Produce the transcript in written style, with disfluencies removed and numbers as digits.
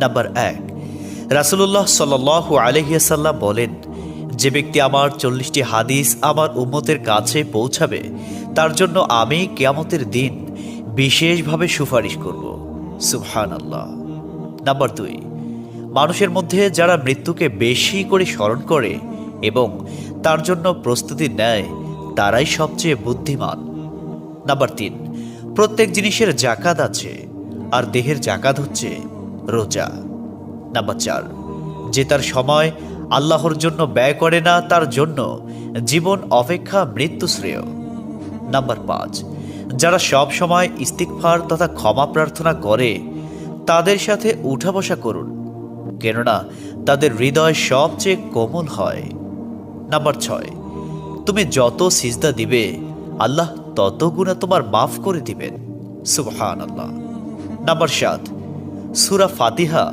Number 1, রাসূলুল্লাহ সাল্লাল্লাহু আলাইহি ওয়াসাল্লাম বলেন, যে ব্যক্তি আমার 40টি হাদিস আমার উম্মতের কাছে পৌঁছাবে তার জন্য আমি কিয়ামতের দিন বিশেষভাবে সুপারিশ করব। সুবহানাল্লাহ। নাম্বার 2, মানুষের মধ্যে যারা মৃত্যুকে বেশি করে স্মরণ করে এবং তার জন্য প্রস্তুতি নেয় তারাই সবচেয়ে বুদ্ধিমান। নাম্বার 3, প্রত্যেক জিনিসের জাকাত আছে, আর দেহের জাকাত হচ্ছে রোজা। নাম্বার 4, যে তার সময় আল্লাহর জন্য ব্যয় করে না তার জন্য জীবন অপেক্ষা মৃত্যু শ্রেয়। নাম্বার 5, যারা সব সময় ইস্তিগফার তথা ক্ষমা প্রার্থনা করে তাদের সাথে উঠা বসা করুন, কেননা তাদের হৃদয় সবচেয়ে কোমল হয়। নাম্বার 6, তুমি যত সিজদা দিবে আল্লাহ তত গুণা তোমার মাফ করে দিবেন। সুবহানাল্লাহ। নাম্বার 7, সূরা ফাতিহা